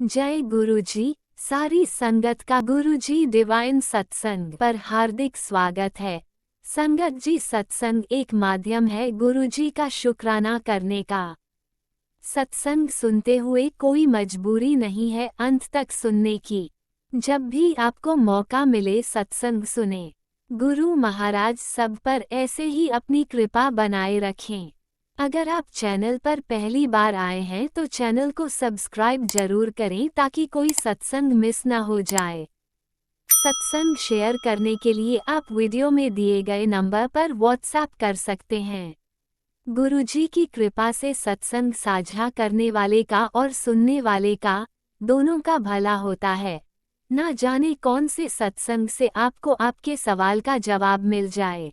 जय गुरुजी। सारी संगत का गुरुजी डिवाइन सत्संग पर हार्दिक स्वागत है। संगत जी, सत्संग एक माध्यम है गुरुजी का शुक्राना करने का। सत्संग सुनते हुए कोई मजबूरी नहीं है अंत तक सुनने की। जब भी आपको मौका मिले सत्संग सुने। गुरु महाराज सब पर ऐसे ही अपनी कृपा बनाए रखें। अगर आप चैनल पर पहली बार आए हैं तो चैनल को सब्सक्राइब जरूर करें ताकि कोई सत्संग मिस ना हो जाए। सत्संग शेयर करने के लिए आप वीडियो में दिए गए नंबर पर व्हाट्सएप कर सकते हैं। गुरुजी की कृपा से सत्संग साझा करने वाले का और सुनने वाले का, दोनों का भला होता है। ना जाने कौन से सत्संग से आपको आपके सवाल का जवाब मिल जाए।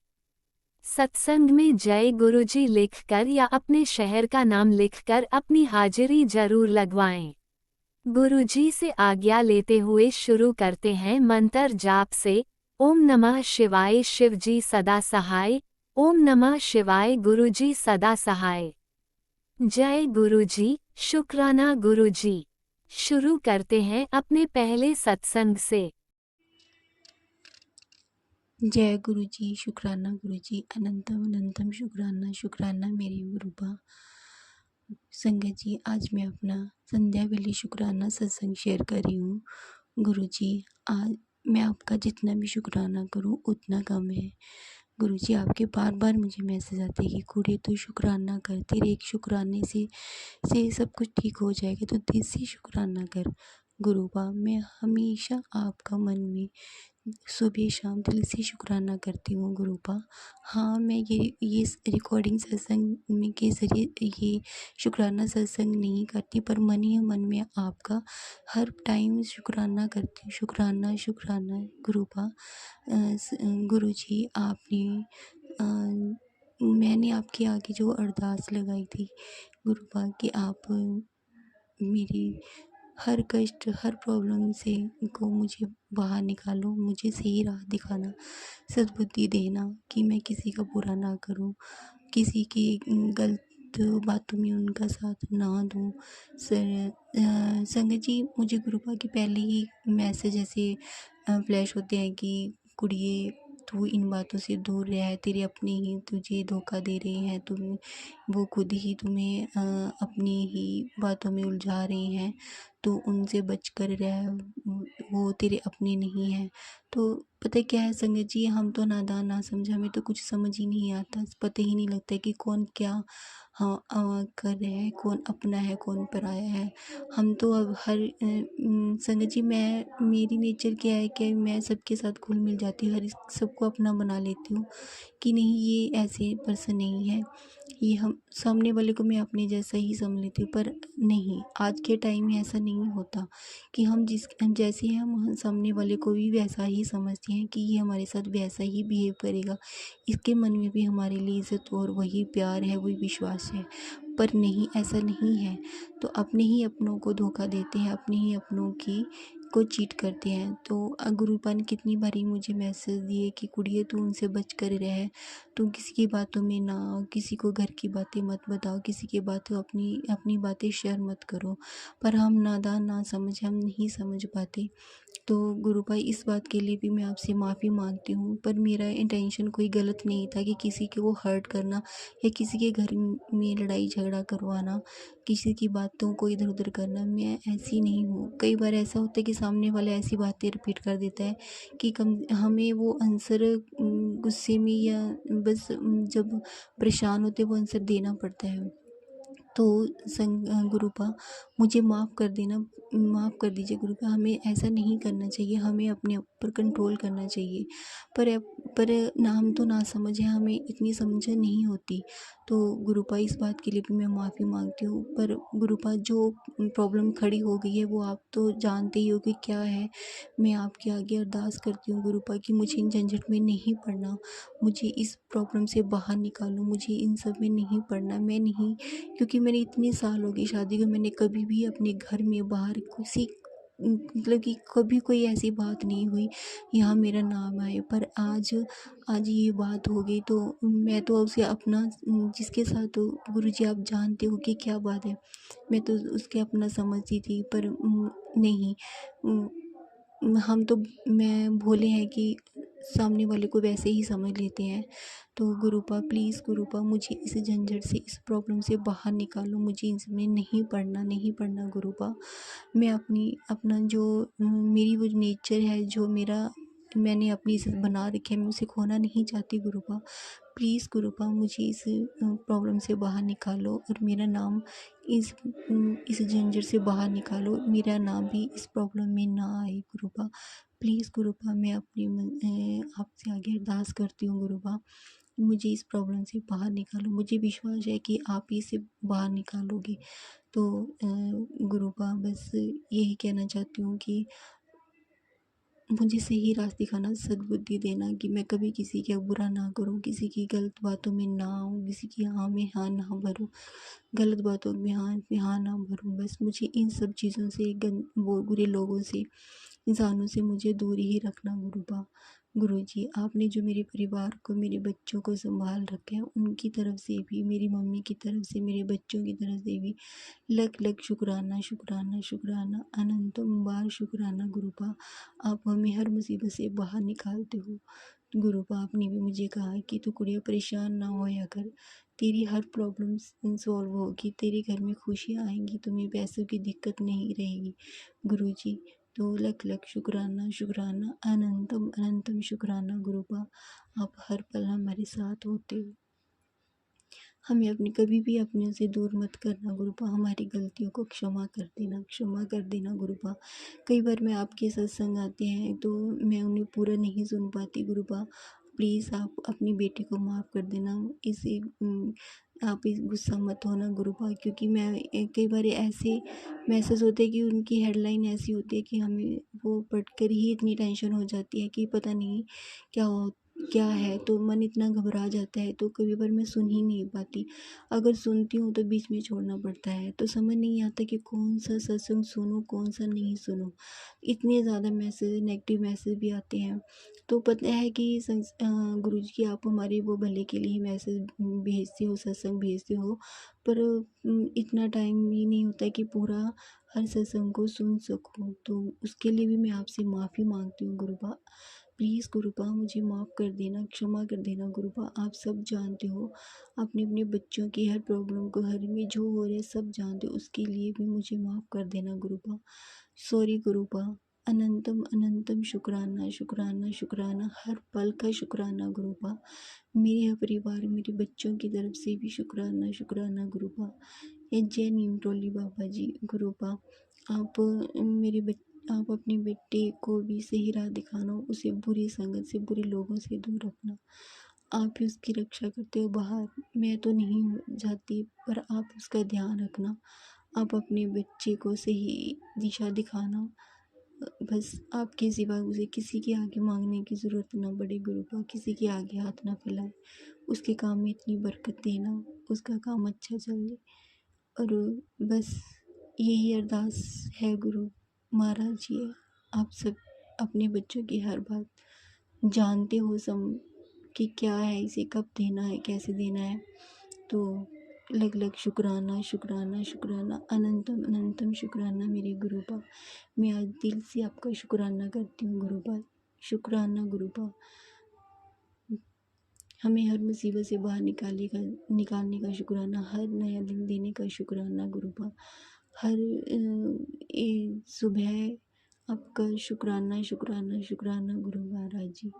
सत्संग में जय गुरुजी लिखकर या अपने शहर का नाम लिखकर अपनी हाजिरी जरूर लगवाएं। गुरुजी से आज्ञा लेते हुए शुरू करते हैं मंत्र जाप से। ओम नमः शिवाय शिवजी सदा सहाय। ओम नमः शिवाय गुरुजी सदा सहाय। जय गुरुजी, शुक्राना गुरुजी। शुरू करते हैं अपने पहले सत्संग से। जय गुरु जी, शुक्राना गुरु जी, अनंतम अनंतम शुक्राना शुक्राना मेरे गुरुबा। संगत जी, आज मैं अपना संध्या वेले शुक्राना सत्संग शेयर कर रही हूँ। गुरु जी, आज मैं आपका जितना भी शुक्राना करूँ उतना कम है। गुरु जी, आपके बार बार मुझे मैसेज आते हैं कि कुड़े तो शुक्राना कर, तेरे एक शुक्राने से सब कुछ ठीक हो जाएगा, तो दिल से शुक्राना कर। गुरुबा, मैं हमेशा आपका मन में सुबह शाम दिल से शुक्राना करती हूँ गुरुबा। हाँ, मैं ये रिकॉर्डिंग सत्संग में के ज़रिए ये शुक्राना सत्संग नहीं करती, पर मन ही मन में आपका हर टाइम शुक्राना करती हूँ। शुक्राना शुक्राना गुरुबा। गुरु जी, मैंने आपके आगे जो अरदास लगाई थी गुरुबा, कि आप मेरी हर कष्ट, हर प्रॉब्लम से को मुझे बाहर निकालो, मुझे सही राह दिखाना, सद्बुद्धि देना कि मैं किसी का बुरा ना करूं, किसी की गलत बातों में उनका साथ ना दूं। संगत जी, मुझे गुरुपा के पहले ही मैसेज ऐसे फ्लैश होते हैं कि कुड़िए तू इन बातों से दूर रह, तेरे अपने ही तुझे धोखा दे रहे हैं, वो खुद ही तुम्हें अपनी ही बातों में उलझा रहे हैं, तो उनसे बच कर रह, वो तेरे अपने नहीं हैं। तो पता है क्या है संगत जी, हम तो नादान ना समझ, हमें तो कुछ समझ ही नहीं आता, पता ही नहीं लगता कि कौन क्या हाँ कर रहे हैं, कौन अपना है कौन पराया है। हम तो अब संगत जी, मेरी नेचर क्या है कि मैं सबके साथ घुल मिल जाती हूँ, हर सबको अपना बना लेती हूँ कि नहीं ये ऐसे पर्सन नहीं है, ये हम सामने वाले को मैं अपने जैसा ही समझ लेती हूँ। पर नहीं, आज के टाइम में ऐसा नहीं होता कि हम जैसे हैं हम सामने वाले को भी वैसा ही समझते हैं कि ये हमारे साथ वैसा ही बिहेव करेगा, इसके मन में भी हमारे लिए इज़्ज़त और वही प्यार है, वही विश्वास है। पर नहीं, ऐसा नहीं है। तो अपने ही अपनों को धोखा देते हैं, अपने ही अपनों की को चीट करते हैं। तो गुरुपा ने कितनी बारी मुझे मैसेज दिए कि कुड़िए तू उनसे बच कर रह, तुम किसी की बातों में ना आओ, किसी को घर की बातें मत बताओ, किसी की बातें अपनी अपनी बातें शेयर मत करो। पर हम नादान ना समझ, हम नहीं समझ पाते। तो गुरु भाई, इस बात के लिए भी मैं आपसे माफ़ी मांगती हूँ, पर मेरा इंटेंशन कोई गलत नहीं था कि किसी को हर्ट करना या किसी के घर में लड़ाई झगड़ा करवाना, किसी की बातों को इधर उधर करना। मैं ऐसी नहीं हूँ। कई बार ऐसा होता है कि सामने वाला ऐसी बातें रिपीट कर देता है कि कम हमें वो आंसर गुस्से में या बस जब परेशान होते वो आंसर देना पड़ता है। तो गुरुपा, मुझे माफ़ कर देना, माफ़ कर दीजिए गुरुपा, हमें ऐसा नहीं करना चाहिए, हमें अपने ऊपर कंट्रोल करना चाहिए। पर ना, हम तो ना समझ है, हमें इतनी समझ नहीं होती। तो गुरुपा, इस बात के लिए भी मैं माफ़ी मांगती हूँ। पर गुरुपा, जो प्रॉब्लम खड़ी हो गई है वो आप तो जानते ही हो कि क्या है। मैं आपके आगे अरदास करती हूँ गुरुपा कि मुझे इन झंझट में नहीं पड़ना, मुझे इस प्रॉब्लम से बाहर निकालो, मुझे इन सब में नहीं पड़ना। मैं नहीं, क्योंकि मैंने इतने साल हो गए शादी को, मैंने कभी भी अपने घर में बाहर मतलब कि कभी कोई ऐसी बात नहीं हुई यहाँ मेरा नाम आए, पर आज आज ये बात हो गई तो मैं तो उसे अपना जिसके साथ तो गुरुजी आप जानते हो कि क्या बात है, मैं तो उसके अपना समझती थी, पर नहीं, हम तो मैं भोले हैं कि सामने वाले को वैसे ही समझ लेते हैं। तो गुरुपा प्लीज़, गुरुपा मुझे इस झंझट से, इस प्रॉब्लम से बाहर निकालो, मुझे इसमें नहीं पढ़ना, नहीं पढ़ना गुरुपा। मैं अपना जो मेरी वो नेचर है, जो मेरा मैंने अपनी इसे बना रखी है, मैं उसे खोना नहीं चाहती गुरुपा। प्लीज़ गुरुपा मुझे इस प्रॉब्लम से बाहर निकालो और मेरा नाम इस झंझट से बाहर निकालो, मेरा नाम भी इस प्रॉब्लम में ना आए गुरुपा। प्लीज़ गुरुपा मैं आपसे आगे अरदास करती हूँ गुरुपा, मुझे इस प्रॉब्लम से बाहर निकालो, मुझे विश्वास है कि आप ही इसे बाहर निकालोगे। तो गुरुपा बस यही कहना चाहती हूँ कि मुझे सही रास्ता दिखाना, सद्बुद्धि देना कि मैं कभी किसी का बुरा ना करूँ, किसी की गलत बातों में ना आऊँ, किसी की हाँ में हाँ ना भरूँ, गलत बातों में हाँ ना भरूँ। बस मुझे इन सब चीज़ों से, वो बुरे लोगों से, इंसानों से मुझे दूर ही रखना गुरुपा। गुरुजी आपने जो मेरे परिवार को, मेरे बच्चों को संभाल रखा है, उनकी तरफ से भी, मेरी मम्मी की तरफ से, मेरे बच्चों की तरफ से भी लख लख शुक्राना, शुक्राना, शुक्राना, अनंतम बार शुक्राना गुरुपा। आप हमें हर मुसीबत से बाहर निकालते हो। गुरुपा आपने भी मुझे कहा है कि तू कुड़िया परेशान ना होया कर, तेरी हर प्रॉब्लम सॉल्व होगी, तेरे घर में खुशियाँ आएंगी, तुम्हें पैसों की दिक्कत नहीं रहेगी गुरुजी। तो लख लख शुक्राना, शुक्राना, अनंतम अनंतम शुक्राना गुरुपा। आप हर पल हमारे साथ होते हो, हमें अपनी कभी भी अपने से दूर मत करना गुरुपा, हमारी गलतियों को क्षमा कर देना, क्षमा कर देना गुरुपा। कई बार मैं आपके सत्संग आते हैं तो मैं उन्हें पूरा नहीं सुन पाती गुरुपा, प्लीज़ आप अपनी बेटी को माफ़ कर देना। आप इस गुस्सा मत होना गुरुपा, क्योंकि मैं कई बार ऐसे मैसेज होते हैं कि उनकी हेडलाइन ऐसी होती है कि हमें वो पढ़कर ही इतनी टेंशन हो जाती है कि पता नहीं क्या है, तो मन इतना घबरा जाता है, तो कभी बार मैं सुन ही नहीं पाती। अगर सुनती हूँ तो बीच में छोड़ना पड़ता है, तो समझ नहीं आता कि कौन सा सत्संग सुनूँ, कौन सा नहीं सुनूँ। इतने ज़्यादा मैसेज, नेगेटिव मैसेज भी आते हैं। तो पता है कि गुरुजी की आप हमारे वो भले के लिए ही मैसेज भेजते हो, सत्संग भेजते हो, पर इतना टाइम भी नहीं होता है कि पूरा हर सत्संग को सुन सकूँ। तो उसके लिए भी मैं आपसे माफ़ी मांगती हूँ गुरुपा। प्लीज़ गुरुपा मुझे माफ़ कर देना, क्षमा कर देना गुरुपा। आप सब जानते हो, अपने अपने बच्चों की हर प्रॉब्लम को, घर में जो हो रहा है सब जानते हो, उसके लिए भी मुझे माफ़ कर देना गुरुपा। सॉरी गुरुपा। अनंतम अनंतम शुक्राना, शुक्राना, शुक्राना, हर पल का शुक्राना गुरुपा। मेरे परिवार, मेरे बच्चों की तरफ से भी शुक्राना, शुक्राना गुरुपा। ये जय नीम टोली बाबा जी गुरुपा। आप आप अपने बेटे को भी सही राह दिखाना, उसे बुरी संगत से, बुरे लोगों से दूर रखना। आप ही उसकी रक्षा करते हो बाहर, मैं तो नहीं जाती, पर आप उसका ध्यान रखना। आप अपने बच्चे को सही दिशा दिखाना। बस आपके सिवा उसे किसी के आगे मांगने की ज़रूरत ना पड़े गुरुपा, किसी के आगे हाथ ना फैलाए, उसके काम में इतनी बरकत देना, उसका काम अच्छा चले। और बस यही अरदास है गुरु महाराज जी। आप सब अपने बच्चों की हर बात जानते हो कि क्या है, इसे कब देना है, कैसे देना है। तो लग लग शुक्राना, शुक्राना, शुक्राना, अनंतम अनंतम शुक्राना मेरे गुरुपा। मैं आज दिल से आपका शुक्राना करती हूँ गुरुपा। शुक्राना गुरुपा, हमें हर मुसीबत से बाहर निकालने का शुक्राना, हर नया दिन देने का शुक्राना गुरुपा। हर सुबह आपका शुक्राना, शुक्राना, शुक्राना गुरु महाराज जी।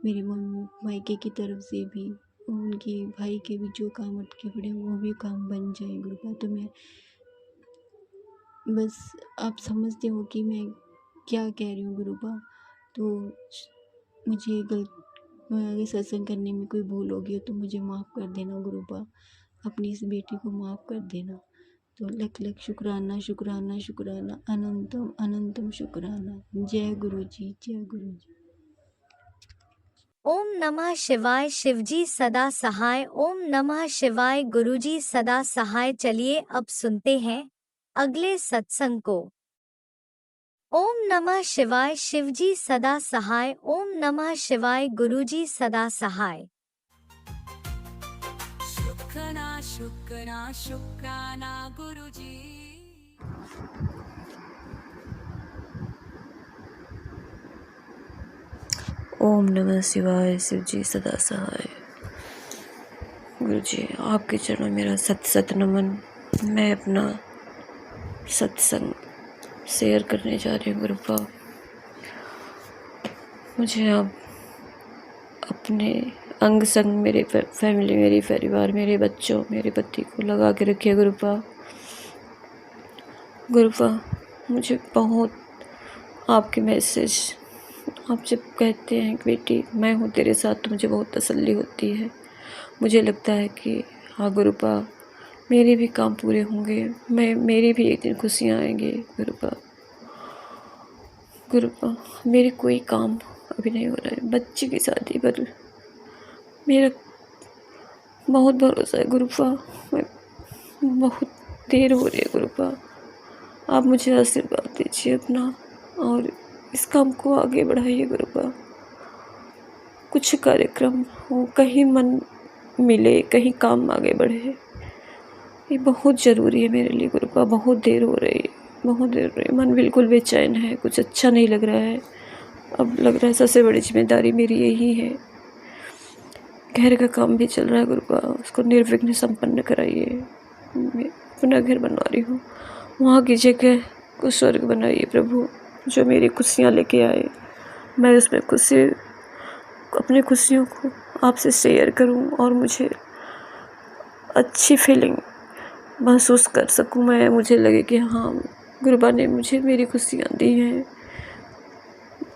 मेरे मम्मी मायके की तरफ से भी, उनके भाई के भी जो काम अटके पड़े वो भी काम बन जाए गुरुपा। तो मैं बस, आप समझते हो कि मैं क्या कह रही हूँ गुरुपा। तो मुझे अगर सत्संग करने में कोई भूल होगी हो तो मुझे माफ़ कर देना गुरुपा, अपनी इस बेटी को माफ़ कर देना। तो लख लख शुक्राना, शुक्राना, शुक्राना, अनंतम अनंतम शुक्राना। जय गुरु जी, जय गुरु जी। ओम नमः शिवाय। शिवजी सदा सहाय। ओम नमः शिवाय। गुरुजी सदा सहाय। चलिए अब सुनते हैं अगले सत्संग को। ओम ओम नमः शिवाय। शिवजी सदा सहाय। ओम नमः शिवाय। गुरुजी सदा सहाय। शुक्राना शुक्राना शुक्राना गुरुजी। ओम नमः शिवाय। शिवजी सदा सहाय। गुरु जी, आपके चरणों में मेरा सत सत नमन। मैं अपना सत्संग शेयर करने जा रही हूँ गुरुपा। मुझे आप अपने अंग संग, मेरे फैमिली, मेरी परिवार, मेरे बच्चों, मेरे पति को लगा के रखिए गुरुपा। गुरुपा, मुझे बहुत आपके मैसेज, आप जब कहते हैं कि बेटी मैं हूँ तेरे साथ, तो मुझे बहुत तसल्ली होती है। मुझे लगता है कि हाँ गुरुपा, मेरे भी काम पूरे होंगे, मेरी भी एक दिन खुशियाँ आएंगी गुरुपा। गुरुपा, मेरे कोई काम अभी नहीं हो रहा है, बच्चे की शादी पर मेरा बहुत भरोसा है गुरुपा। मैं बहुत देर हो रही है गुरुपा, आप मुझे आशीर्वाद दीजिए अपना और इस काम को आगे बढ़ाइए गुरुपा। कुछ कार्यक्रम हो, कहीं मन मिले, कहीं काम आगे बढ़े, ये बहुत ज़रूरी है मेरे लिए गुरुपा। बहुत देर हो रही है, बहुत देर हो रही है, मन बिल्कुल बेचैन है, कुछ अच्छा नहीं लग रहा है। अब लग रहा है सबसे बड़ी जिम्मेदारी मेरी यही है। घर का काम भी चल रहा है गुरुपा, उसको निर्विघ्न संपन्न कराइए। मैं अपना घर बनवा रही हूँ, वहाँ की जगह को स्वर्ग बनाइए प्रभु, जो मेरी खुशियाँ लेके आए। मैं उसमें खुशी, अपनी खुशियों को आपसे शेयर करूं और मुझे अच्छी फीलिंग महसूस कर सकूं। मुझे लगे कि हाँ गुरुबा ने मुझे मेरी खुशियाँ दी हैं,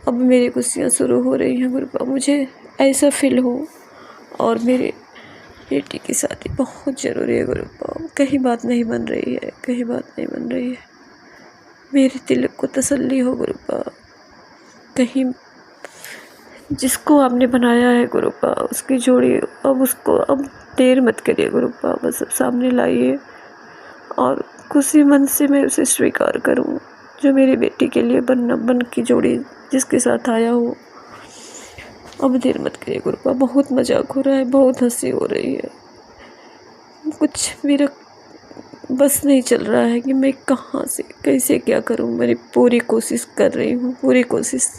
अब मेरी खुशियाँ शुरू हो रही हैं गुरुबा, मुझे ऐसा फील हो। और मेरे बेटी की शादी बहुत ज़रूरी है गुरुबा। कहीं बात नहीं बन रही है, कहीं बात नहीं बन रही है। मेरे दिल को तसल्ली हो गुरुबा, कहीं जिसको आपने बनाया है गुरुपा उसकी जोड़ी, अब उसको अब देर मत करिए गुरुपा, बस सामने लाइए और खुशी मन से मैं उसे स्वीकार करूं, जो मेरी बेटी के लिए बन की जोड़ी जिसके साथ आया हो। अब देर मत करिए गुरुपा, बहुत मजाक हो रहा है, बहुत हंसी हो रही है, कुछ मेरा बस नहीं चल रहा है कि मैं कहाँ से कैसे क्या करूं। मेरी पूरी कोशिश कर रही हूँ, पूरी कोशिश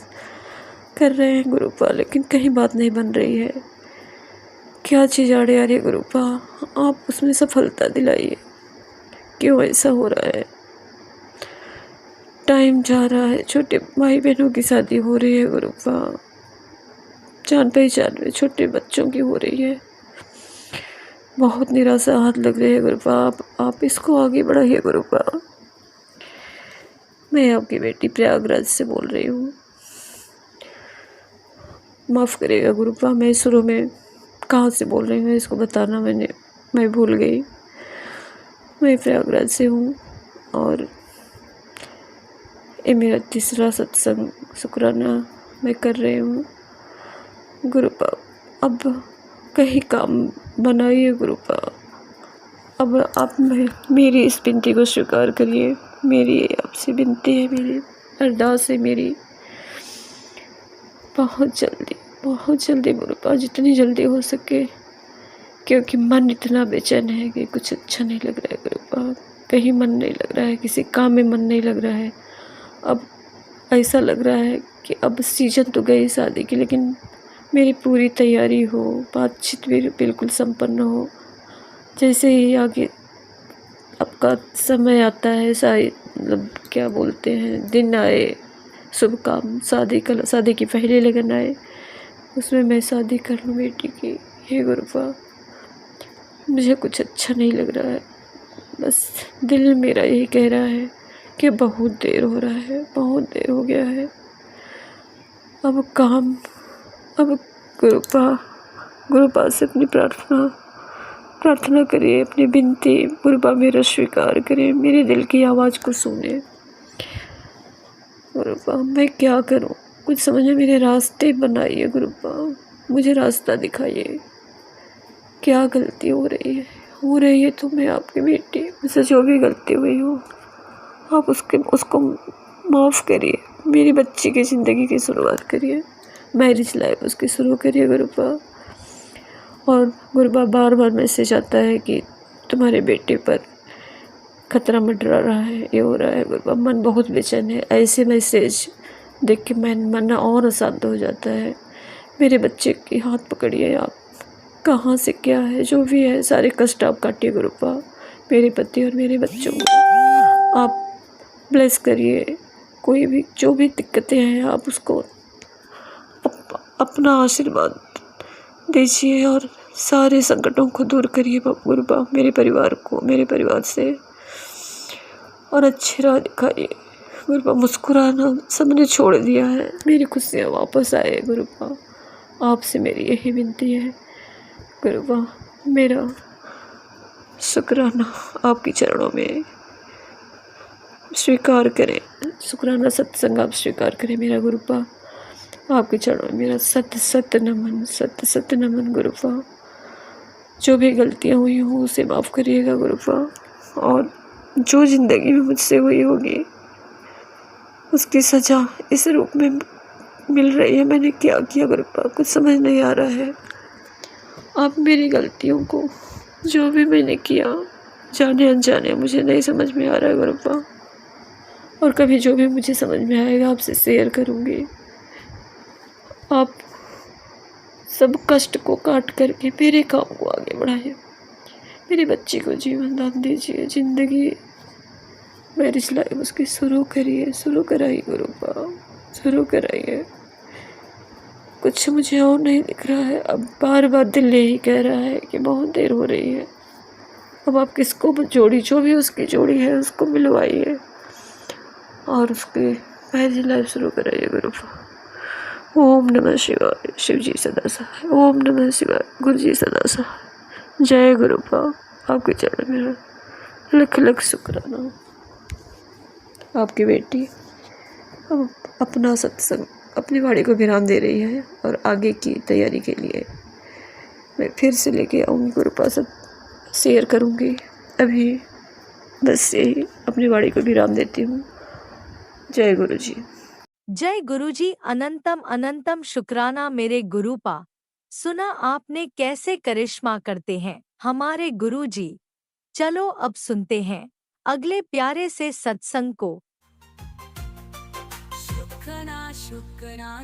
कर रहे हैं गुरुपा, लेकिन कहीं बात नहीं बन रही है। क्या चीज़ आड़े आ रही है गुरुपा, आप उसमें सफलता दिलाइए। क्यों ऐसा हो रहा है? टाइम जा रहा है, छोटे भाई बहनों की शादी हो रही है गुरुपा, जान पहचान में छोटे बच्चों की हो रही है। बहुत निराशा हाथ लग रही है गुरुपा, आप इसको आगे बढ़ाइए गुरुपा। मैं आपकी बेटी प्रयागराज से बोल रही हूँ, माफ़ करिएगा गुरुपा, मैं शुरू में कहाँ से बोल रही हूँ इसको बताना मैं भूल गई। मैं प्रयागराज से हूँ और ये मेरा तीसरा सत्संग शुक्राना मैं कर रही हूँ गुरुपा। अब कहीं काम बनाइए गुरुपा, अब आप मेरी इस विनती को स्वीकार करिए। मेरी आपसे विनती है, मेरी अरदास है, मेरी बहुत जल्दी गुरुपा, जितनी जल्दी हो सके, क्योंकि मन इतना बेचैन है कि कुछ अच्छा नहीं लग रहा है गुरुपा। कहीं मन नहीं लग रहा है, किसी काम में मन नहीं लग रहा है। अब ऐसा लग रहा है कि अब सीजन तो गई शादी की, लेकिन मेरी पूरी तैयारी हो, बातचीत भी बिल्कुल संपन्न हो। जैसे ही आगे आपका समय आता है, मतलब क्या बोलते हैं, दिन आए, शुभ काम, शादी की पहली लगन आए, उसमें मैं शादी कर लूँ बेटी की। हे गुरुपा, मुझे कुछ अच्छा नहीं लग रहा है, बस दिल मेरा यही कह रहा है कि बहुत देर हो रहा है, बहुत देर हो गया है। अब गुरुपा से अपनी प्रार्थना करिए, अपनी विनती गुरुपा मेरा स्वीकार करिए, मेरे दिल की आवाज़ को सुने गुरुपा। मैं क्या करूं, कुछ समझ में, मेरे रास्ते बनाइए गुरुपा, मुझे रास्ता दिखाइए। क्या गलती हो रही है तो मैं आपकी बेटी, मुझसे जो भी गलती हुई हो आप उसको माफ़ करिए, मेरी बच्ची की ज़िंदगी की शुरुआत करिए, मैरिज लाइफ उसकी शुरू करिए गुरुपा। और गुरुपा बार बार मैसेज आता है कि तुम्हारे बेटे पर खतरा मंडरा रहा है, ये हो रहा है गुरुपा। मन बहुत बेचैन है, ऐसे मैसेज देख के मन और अशांत हो जाता है। मेरे बच्चे की हाथ पकड़िए आप, कहाँ से क्या है जो भी है सारे कष्ट आप काटिए गुरुपा। मेरे पति और मेरे बच्चों को आप ब्लेस करिए। कोई भी जो भी दिक्कतें हैं आप उसको अपना आशीर्वाद दीजिए और सारे संकटों को दूर करिए गुरुपा। मेरे परिवार को मेरे परिवार से और अच्छी राह दिखाइए गुरुपा। मुस्कुराना सबने छोड़ दिया है, मेरी खुशियाँ वापस आए गुरुपा। आपसे मेरी यही विनती है गुरुपा। मेरा शुक्राना आपके चरणों में स्वीकार करें, शुक्राना सत्संग आप स्वीकार करें मेरा गुरुपा। आपके चरणों में मेरा सत्य नमन गुरुपा। जो भी गलतियाँ हुई हों उसे माफ़ करिएगा गुरुपा। और जो ज़िंदगी में मुझसे हुई होगी उसकी सज़ा इस रूप में मिल रही है। मैंने क्या किया गुरुपा, कुछ समझ नहीं आ रहा है। आप मेरी गलतियों को जो भी मैंने किया जाने अनजाने मुझे नहीं समझ में आ रहा है गुरुपा। और कभी जो भी मुझे समझ में आएगा आपसे शेयर करूँगी। आप सब कष्ट को काट करके मेरे काम को आगे बढ़ाइए। मेरी बच्ची को जीवन दान दीजिए, ज़िंदगी मैरिज लाइफ उसकी शुरू कराइए गुरुपा, शुरू कराइए। कुछ मुझे और नहीं दिख रहा है। अब बार बार दिल यही कह रहा है कि बहुत देर हो रही है। अब आप किसको जोड़ी, जो भी उसकी जोड़ी है उसको मिलवाइए और उसकी मैरिज लाइफ शुरू कराइए गुरुपा। ओम नमः शिवाय, शिव जी सदा सहाय। ओम नमः शिवाय, गुरु जी सदा सहाय। जय गुरुपा। आपके चरण मेरा लख लख शुक्राना। आपकी बेटी अब अपना सत्संग अपनी वाणी को विराम दे रही है और आगे की तैयारी के लिए मैं फिर से लेके आऊँगी गुरुपा, सब शेयर करूँगी। अभी बस यही अपनी वाणी को विराम देती हूँ। जय गुरु जी। जय गुरुजी। अनंतम अनंतम शुक्राना मेरे गुरुपा। सुना आपने कैसे करिश्मा करते हैं हमारे गुरुजी। चलो अब सुनते हैं अगले प्यारे से सत्संग को।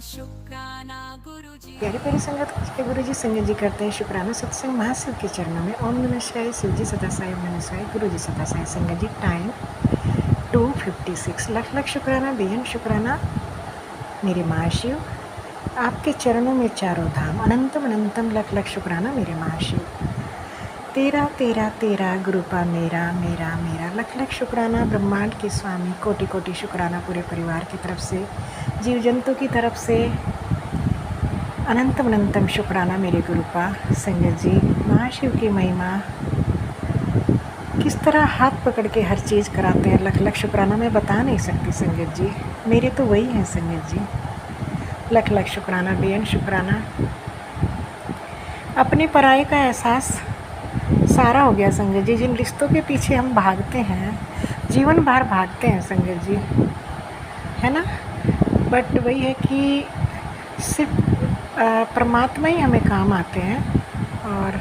शुक्राना गुरुजी। प्यारे प्यारे संगत के गुरु जी संगत जी करते हैं शुक्राना सत्संग महाशिव के चरणों में। ओम नमः शिवाय, शिव जी सदा साई, ओम नमः शिवाय, गुरु जी सदा साई। संगत जी टाइम 2:56। लख लख शुक्राना, बेहद शुक्राना मेरे महाशिव। आपके चरणों में चारों धाम अनंतम अनंतम लख लख शुक्राना मेरे महाशिव। तेरा तेरा तेरा गुरुपा मेरा मेरा मेरा लख लख शुक्राना। ब्रह्मांड के स्वामी कोटि कोटि शुक्राना पूरे परिवार की तरफ से, जीव जंतु की तरफ से अनंतम अनंतम शुक्राना मेरे गुरुपा। संगत जी महाशिव की महिमा किस तरह हाथ पकड़ के हर चीज़ कराते हैं, लख लख शुक्राना मैं बता नहीं सकती संगत जी। मेरे तो वही हैं संगत जी। लख लख शुक्राना, बेहद शुक्राना। अपने पराये का एहसास सारा हो गया संगत जी। जिन रिश्तों के पीछे हम भागते हैं, जीवन भर भागते हैं संगत जी, है ना। बट वही है कि सिर्फ परमात्मा ही हमें काम आते हैं और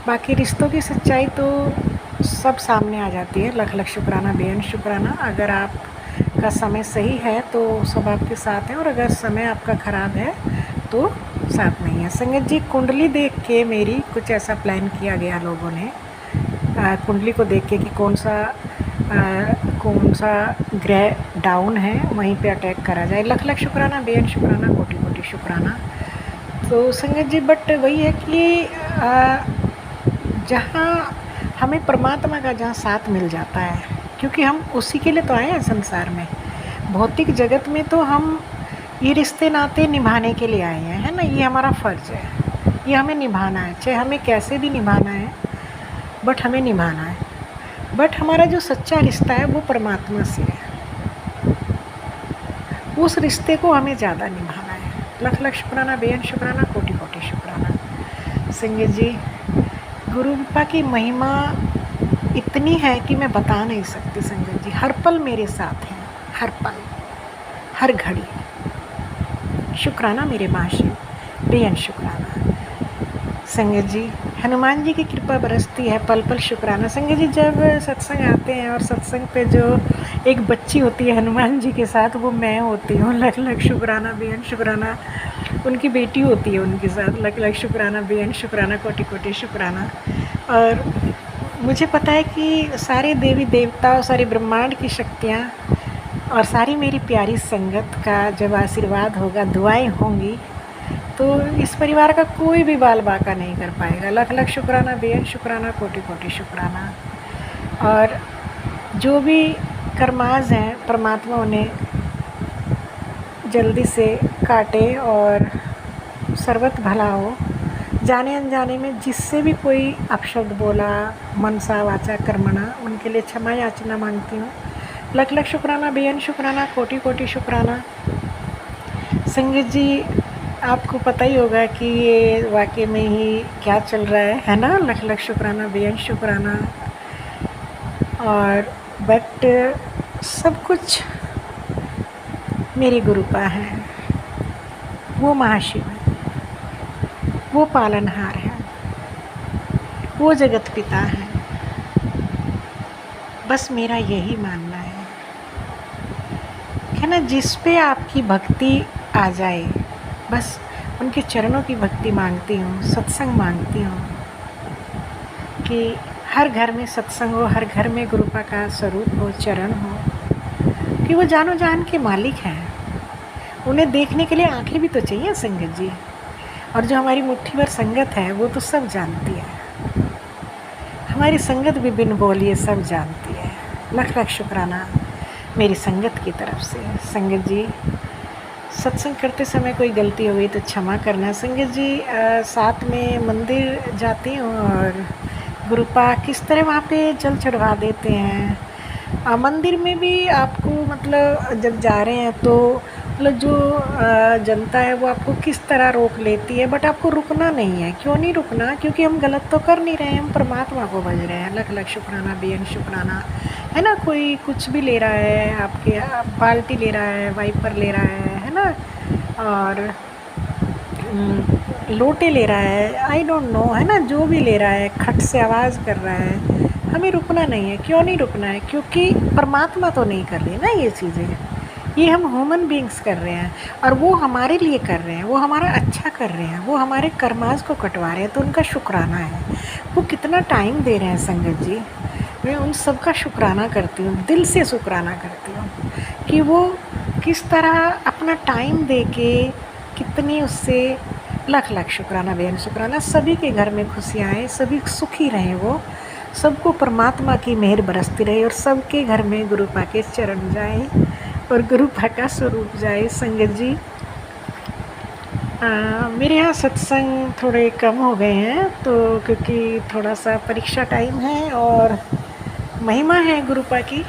बाकी रिश्तों की सच्चाई तो सब सामने आ जाती है। लख लख शुक्राना, बेहद शुक्राना। अगर आपका समय सही है तो सब आपके साथ हैं और अगर समय आपका ख़राब है तो साथ नहीं है। संगत जी कुंडली देख के मेरी कुछ ऐसा प्लान किया गया लोगों ने, कुंडली को देख के कि कौन सा ग्रह डाउन है वहीं पे अटैक करा जाए। लख लख शुक्राना, बेहद शुक्राना, कोटि कोटि शुक्राना। तो संगत जी बट वही है कि जहाँ हमें परमात्मा का जहाँ साथ मिल जाता है, क्योंकि हम उसी के लिए तो आए हैं संसार में। भौतिक जगत में तो हम ये रिश्ते नाते निभाने के लिए आए हैं, है ना। ये हमारा फ़र्ज़ है, ये हमें निभाना है, चाहे हमें कैसे भी निभाना है बट हमें निभाना है। बट हमारा जो सच्चा रिश्ता है वो परमात्मा से है, उस रिश्ते को हमें ज़्यादा निभाना है। लख लख शुक्राना, बेहद शुक्राना, कोटि कोटि शुक्राना। संगत जी गुरु कृपा की महिमा इतनी है कि मैं बता नहीं सकती संगत जी। हर पल मेरे साथ हैं, हर पल हर घड़ी। शुक्राना मेरे महाशिव, बेअंत शुक्राना। संगत जी, हनुमान जी की कृपा बरसती है, पल पल शुक्राना। संगत जी, जब सत्संग आते हैं और सत्संग पे जो एक बच्ची होती है हनुमान जी के साथ, वो मैं होती हूँ। लख लख शुक्राना, बेअंत शुक्राना। उनकी बेटी होती है उनके साथ। लख लख शुक्राना, बेअंत शुक्राना, कोटि कोटि शुक्राना। और मुझे पता है कि सारे देवी देवता और सारे ब्रह्मांड की शक्तियाँ और सारी मेरी प्यारी संगत का जब आशीर्वाद होगा, दुआएं होंगी, तो इस परिवार का कोई भी बाल बाका नहीं कर पाएगा। लख लख शुक्राना, बेअंत शुक्राना, कोटि कोटि शुक्राना। और जो भी कर्माज हैं, परमात्मा उन्हें जल्दी से काटे और सर्वत भला हो। जाने अनजाने में जिससे भी कोई अपशब्द बोला, मनसा वाचा कर्मणा, उनके लिए क्षमा याचना मांगती हूँ। लख लख शुक्राना, बेअंत शुक्राना, कोटि कोटि शुक्राना। संगत जी, आपको पता ही होगा कि ये वाकई में ही क्या चल रहा है ना। लख लख शुक्राना, बेअंत शुक्राना। और बट सब कुछ मेरी गुरुपा है, वो महाशिव है, वो पालनहार है, वो जगत पिता है। बस मेरा यही मानना है ना, जिस पे आपकी भक्ति आ जाए, बस उनके चरणों की भक्ति मांगती हूँ, सत्संग मांगती हूँ कि हर घर में सत्संग हो, हर घर में गुरुपा का स्वरूप हो, चरण हो, कि वो जानो जान के मालिक हैं। उन्हें देखने के लिए आंखें भी तो चाहिए संगत जी। और जो हमारी मुट्ठी भर संगत है, वो तो सब जानती है। हमारी संगत भी बिन बोलिए सब जानती है। लख लख शुक्राना मेरी संगत की तरफ से। संगत जी, सत्संग करते समय कोई गलती हो गई तो क्षमा करना। संगत जी, साथ में मंदिर जाती हूँ और गुरुपा किस तरह वहाँ पे जल चढ़वा देते हैं। मंदिर में भी आपको मतलब जब जा रहे हैं तो मतलब जो जनता है वो आपको किस तरह रोक लेती है, बट आपको रुकना नहीं है। क्यों नहीं रुकना? क्योंकि हम गलत तो कर नहीं रहे हैं, हम परमात्मा को भज रहे हैं। लख लख शुक्राना, बेअंत शुक्राना, है ना। कोई कुछ भी ले रहा है, आपके बाल्टी ले रहा है, वाइपर ले रहा है ना, और लोटे ले रहा है, आई डोंट नो, है ना, जो भी ले रहा है, खट से आवाज़ कर रहा है, हमें रुकना नहीं है। क्यों नहीं रुकना है? क्योंकि परमात्मा तो नहीं कर रही ना ये चीज़ें, ये हम ह्यूमन बीइंग्स कर रहे हैं, और वो हमारे लिए कर रहे हैं, वो हमारा अच्छा कर रहे हैं, वो हमारे कर्माज को कटवा रहे हैं, तो उनका शुक्राना है। वो कितना टाइम दे रहे हैं संगत जी, मैं उन सब का शुक्राना करती हूँ, दिल से शुक्राना करती हूँ कि वो किस तरह अपना टाइम दे के कितनी उससे लख लख शुक्राना, बेअंत शुक्राना। सभी के घर में खुशियाँ आए, सभी सुखी रहें, वो सबको परमात्मा की मेहर बरसती रहे, और सबके घर में गुरुपा के चरण जाए और गुरुपा का स्वरूप जाए। संगत जी, मेरे यहाँ सत्संग थोड़े कम हो गए हैं, तो क्योंकि थोड़ा सा परीक्षा टाइम है और महिमा है गुरुपा की,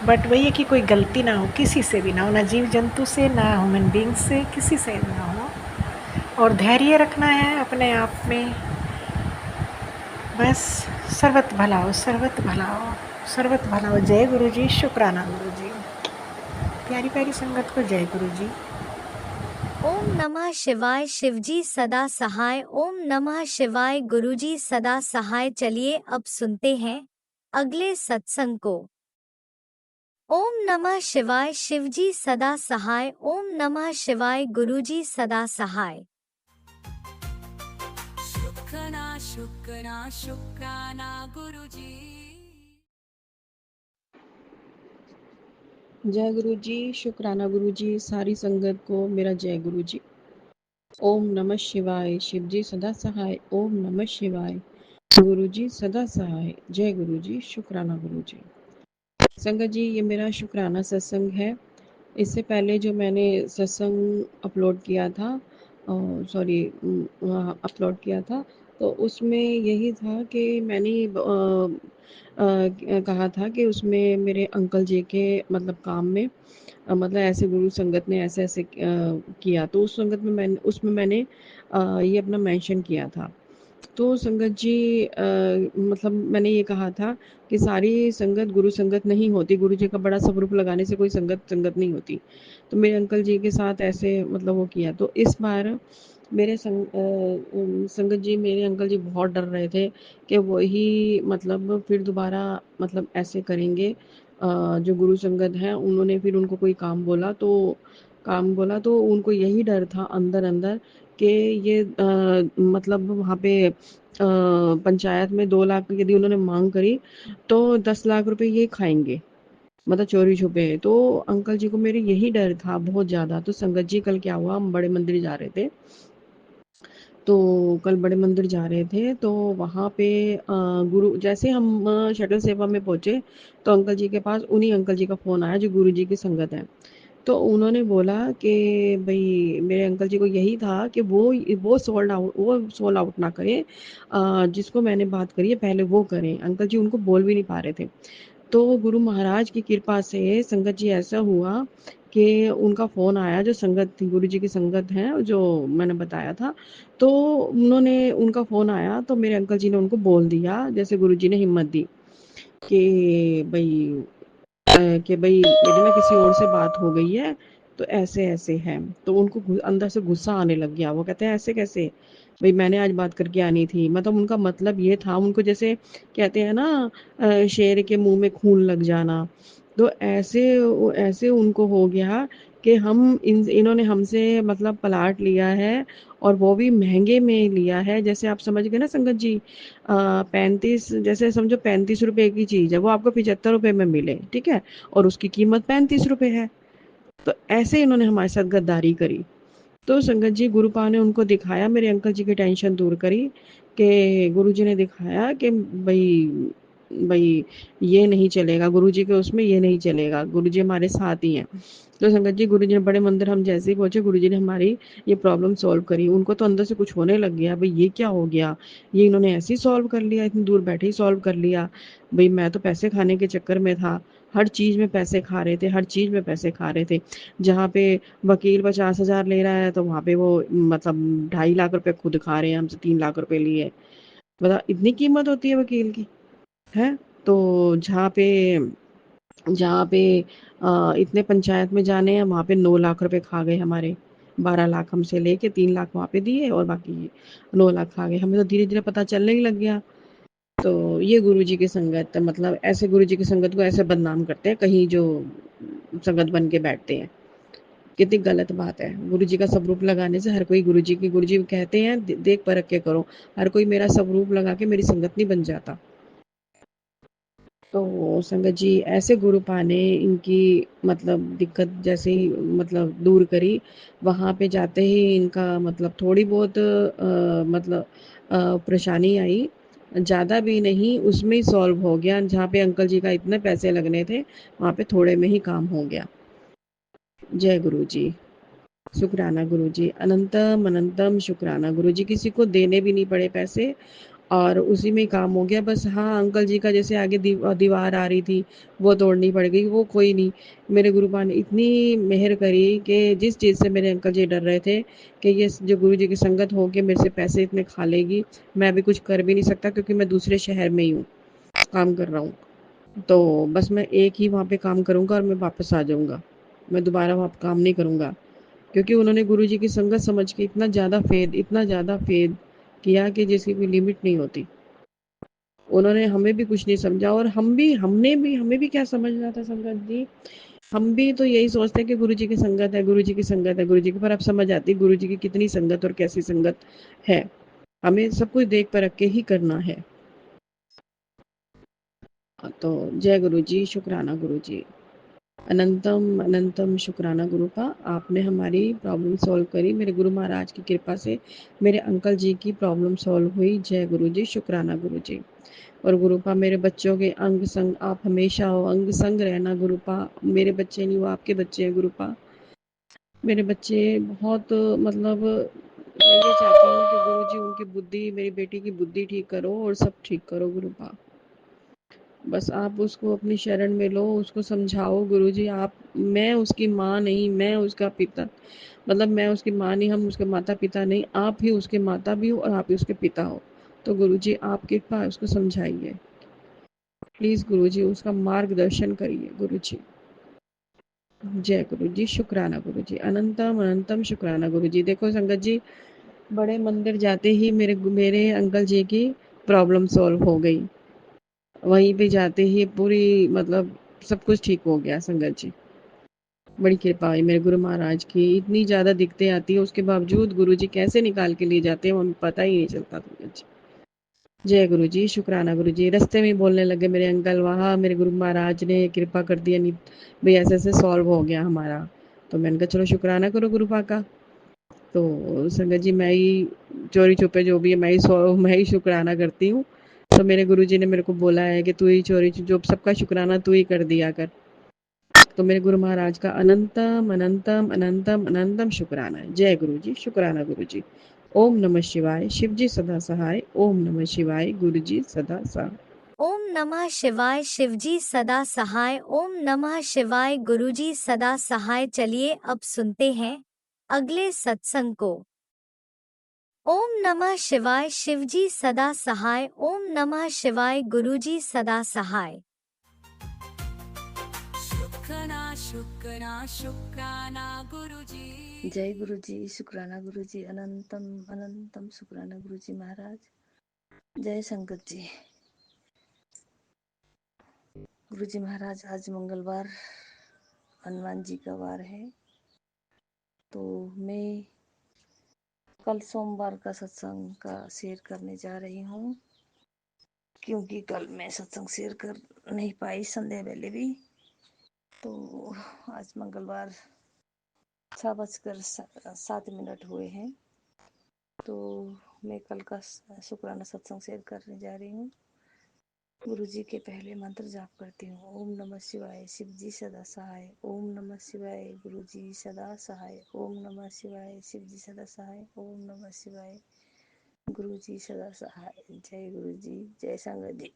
बट वही है कि कोई गलती ना हो, किसी से भी ना हो, ना जीव जंतु से, ना ह्यूमन बींग से, किसी से भी ना हो, और धैर्य रखना है अपने आप में। बस सर्वत भला हो, सर्वत भला हो, सर्वत भला हो। जय गुरु जी, शुक्राना गुरु जी। प्यारी प्यारी संगत को जय गुरु जी। ओम नमः शिवाय। शिवजी सदा सहाय। ओम नमः शिवाय। गुरुजी सदा सहाय। चलिए अब सुनते हैं अगले सत्संग को। ओम नमः शिवाय। शिवजी सदा सहाय। ओम नमः शिवाय। गुरुजी सदा सहाय। शुक्राना शुक्राना शुक्राना गुरुजी। जय गुरु जी, शुक्राना गुरु जी, सारी संगत को मेरा जय गुरु जी। ओम नमः शिवाय। शिव जी सदा सहाय। ओम नमः शिवाय। गुरु जी सदा सहाय। जय गुरु जी, शुक्राना गुरु जी। संगत जी, ये मेरा शुक्राना सत्संग है। इससे पहले जो मैंने सत्संग अपलोड किया था, अपलोड किया था, तो उसमें यही था कि मैंने कहा था कि उसमें मेरे अंकल जी के मतलब काम में मतलब ऐसे गुरु संगत ने ऐसे ऐसे किया, तो उस संगत में उसमें मैंने ये अपना मेंशन किया था। तो संगत जी मतलब मैंने ये कहा था कि सारी संगत गुरु संगत नहीं होती, गुरु जी का बड़ा स्वरूप लगाने से कोई संगत संगत नहीं होती। तो मेरे अंकल जी के साथ ऐसे मतलब वो किया। तो इस बार मेरे संगत जी, मेरे अंकल जी बहुत डर रहे थे कि वही मतलब फिर दोबारा मतलब ऐसे करेंगे। जो गुरु संगत हैं उन्होंने फिर उनको कोई काम बोला तो उनको यही डर था अंदर अंदर कि ये मतलब वहाँ पे पंचायत में 2 लाख यदि उन्होंने मांग करी तो 10 लाख रुपए ये खाएंगे, मतलब चोरी छुपे। तो अंकल जी को मेरे यही डर था बहुत ज़्यादा। तो संगत जी कल क्या हुआ, हम बड़े मंदिर जा रहे थे। तो कल बड़े मंदिर जा रहे थे तो वहाँ पे गुरु जैसे हम शटल सेवा में पहुँचे तो अंकल जी के पास उन्हीं अंकल जी का फ़ोन आया जो गुरु जी की संगत है। तो उन्होंने बोला कि भई मेरे अंकल जी को यही था कि वो सोल्ड आउट ना करें। जिसको मैंने बात करी है पहले वो करें। अंकल जी उनको बोल भी नहीं पा रहे थे। तो गुरु महाराज की कृपा से संगत जी ऐसा हुआ कि उनका फ़ोन आया, जो संगत थी गुरु जी की संगत है जो मैंने बताया था। तो उनका फ़ोन आया तो मेरे अंकल जी ने उनको बोल दिया, जैसे गुरु जी ने हिम्मत दी कि भई मेरी ना किसी और से बात हो गई है, तो ऐसे-ऐसे है। तो उनको अंदर से गुस्सा आने लग गया। वो कहते हैं ऐसे कैसे? भई मैंने आज बात करके आनी थी। मतलब उनका मतलब ये था, उनको जैसे कहते हैं ना शेर के मुँह में खून लग जाना। तो ऐसे उनको हो गया कि इन्होंने हमसे मतलब प्लाट लिया है और वो भी महँगे में लिया है। जैसे आप समझ गए ना संगत जी, 35 जैसे समझो ₹35 की चीज़ है, वो आपको ₹75 में मिले, ठीक है? और उसकी कीमत ₹35 है। तो ऐसे इन्होंने हमारे साथ गद्दारी करी। तो संगत जी गुरुपा ने उनको दिखाया, मेरे अंकल जी की टेंशन दूर करी कि गुरुजी ने दिखाया कि भई भई ये नहीं चलेगा, गुरुजी के उसमें ये नहीं चलेगा, गुरुजी हमारे साथ ही हैं। तो संगत जी गुरुजी ने बड़े मंदिर हम जैसे ही पहुँचे, गुरुजी ने हमारी ये प्रॉब्लम सॉल्व करी। उनको तो अंदर से कुछ होने लग गया, भई ये क्या हो गया? ये इन्होंने ऐसे ही सॉल्व कर लिया, इतनी दूर बैठे ही सॉल्व कर लिया। भई मैं तो पैसे खाने के चक्कर में था, हर चीज़ में पैसे खा रहे थे, हर चीज़ में पैसे खा रहे थे। जहाँ पे वकील 50,000 ले रहा है तो वहाँ पे वो मतलब 2.5 लाख रुपए खुद खा रहे हैं, हमसे 3 लाख रुपए लिए। बता इतनी कीमत होती है वकील की, है? तो जहाँ पे इतने पंचायत में जाने हैं वहाँ पे 9 लाख रुपए खा गए हमारे। 12 लाख हमसे लेके 3 लाख वहाँ पे दिए और बाकी 9 लाख खा गए। हमें तो धीरे-धीरे पता चलने ही लग गया। तो ये गुरुजी की संगत, मतलब ऐसे गुरुजी की संगत को ऐसे बदनाम करते हैं कहीं जो संगत बन के बैठते हैं। कितनी गलत बात है। गुरुजी का स्वरूप लगाने से हर कोई गुरुजी कहते हैं देख परख के करो। हर कोई मेरा स्वरूप लगा के मेरी संगत नहीं बन जाता। तो संगत जी ऐसे गुरु पाने इनकी मतलब दिक्कत जैसे ही मतलब दूर करी। वहाँ पे जाते ही इनका मतलब थोड़ी बहुत मतलब परेशानी आई। ज़्यादा भी नहीं, उसमें ही सॉल्व हो गया। जहाँ पे अंकल जी का इतने पैसे लगने थे, वहाँ पे थोड़े में ही काम हो गया। जय गुरु जी। शुक्राना गुरुजी, अनंतम अनंतम शुक्राना गुरुजी। किसी को देने भी नहीं पड़े पैसे और उसी में ही काम हो गया। बस हाँ, अंकल जी का जैसे आगे दीवार आ रही थी, वो तोड़नी पड़ गई, वो कोई नहीं। मेरे गुरुपा ने इतनी मेहर करी कि जिस चीज़ से मेरे अंकल जी डर रहे थे कि ये जो गुरु जी की संगत हो के मेरे से पैसे इतने खा लेगी, मैं अभी कुछ कर भी नहीं सकता क्योंकि मैं दूसरे शहर में ही हूँ, काम कर रहा हूँ। तो बस मैं एक ही वहाँ पे काम करूँगा और मैं वापस आ जाऊँगा। मैं दोबारा वहाँ काम नहीं करूँगा। क्योंकि उन्होंने गुरुजी की संगत समझ के इतना ज़्यादा फेद किया कि जिसकी कोई लिमिट नहीं होती। उन्होंने हमें भी कुछ नहीं समझा और हमें भी क्या समझना था संगत जी। हम भी तो यही सोचते हैं कि गुरुजी की संगत है, गुरुजी की संगत है, गुरुजी की, पर अब समझ आती है गुरुजी की कितनी संगत और कैसी संगत है। हमें सब कुछ देख परख के ही करना है। तो जय गुरुजी, शुक्राना गुरुजी। अनंतम अनंतम शुक्राना गुरुपा, आपने हमारी प्रॉब्लम सॉल्व करी। मेरे गुरु महाराज की कृपा से मेरे अंकल जी की प्रॉब्लम सॉल्व हुई। जय गुरु जी, शुक्राना गुरु जी। और गुरुपा मेरे बच्चों के अंग संग आप हमेशा हो, अंग संग रहना गुरुपा। मेरे बच्चे नहीं, वो आपके बच्चे हैं गुरुपा। मेरे बच्चे बहुत मतलब मैं ये चाहती हूँ कि गुरु जी उनकी बुद्धि, मेरी बेटी की बुद्धि ठीक करो और सब ठीक करो गुरुपा। बस आप उसको अपनी शरण में लो, उसको समझाओ गुरुजी। आप, मैं उसकी माँ नहीं, मैं उसका पिता, मतलब मैं उसकी माँ नहीं, हम उसके माता पिता नहीं, आप ही उसके माता भी हो और आप ही उसके पिता हो। तो गुरुजी आप कृपा उसको समझाइए, प्लीज़ गुरुजी उसका मार्गदर्शन करिए गुरुजी। जय गुरुजी, शुक्राना गुरुजी, अनंतम अनंतम शुक्राना गुरुजी। देखो संगत जी, बड़े मंदिर जाते ही मेरे अंकल जी की प्रॉब्लम सॉल्व हो गई। वहीं पे जाते ही पूरी मतलब सब कुछ ठीक हो गया संगत जी। बड़ी कृपा है मेरे गुरु महाराज की। इतनी ज़्यादा दिक्कतें आती हैं उसके बावजूद गुरुजी कैसे निकाल के लिए जाते हैं हमें पता ही नहीं चलता संगत जी। जय गुरुजी, शुक्राना गुरुजी। रास्ते में बोलने लगे मेरे अंकल, वहाँ मेरे गुरु महाराज ने कृपा कर दिया, नहीं भई ऐसे-ऐसे सॉल्व हो गया हमारा। तो मैंने कहा चलो शुक्राना करो गुरु पा का। तो संगत जी मैं ही चोरी-छुपे जो भी है मैं ही शुक्राना करती हूँ। तो मेरे गुरुजी ने मेरे को बोला है कि तू ही जो सबका शुक्राना तू ही कर दिया कर। तो मेरे गुरु महाराज का अनंतम अनंतम अनंतम अनंतम शुक्राना है। जय गुरुजी, शुक्राना गुरुजी। ओम नमः शिवाय, शिवजी सदा सहाय। ओम नमः शिवाय, गुरुजी सदा सहाय। ओम नमः शिवाय, शिवजी सदा सहाय। ओम नमः शिवाय, गुरुजी सदा सहाय। चलिए अब सुनते हैं अगले सत्संग को। ओम नमः शिवाय, शिवजी सदा सहाय। ओम नमः शिवाय, गुरुजी सदा सहाय। शुक्राना शुक्राना शुक्राना गुरुजी। जय गुरुजी, शुक्राना गुरुजी, अनंतम अनंतम शुक्राना गुरुजी महाराज। जय संगत जी। गुरुजी महाराज, आज मंगलवार हनुमान जी का वार है, तो मैं कल सोमवार का सत्संग का शेयर करने जा रही हूँ, क्योंकि कल मैं सत्संग शेयर कर नहीं पाई संध्या वेले भी। तो आज मंगलवार 6:07 हुए हैं, तो मैं कल का शुक्राना सत्संग शेयर करने जा रही हूँ। गुरु जी के पहले मंत्र जाप करती हूँ। ओम नमः शिवाय, शिव जी सदा सहाय। ओम नमः शिवाय, गुरु जी सदा सहाय। ओम नमः शिवाय, शिव जी सदा सहाय। ओम नमः शिवाय, गुरु जी सदा सहाय। जय गुरु जी, जय संगत जी।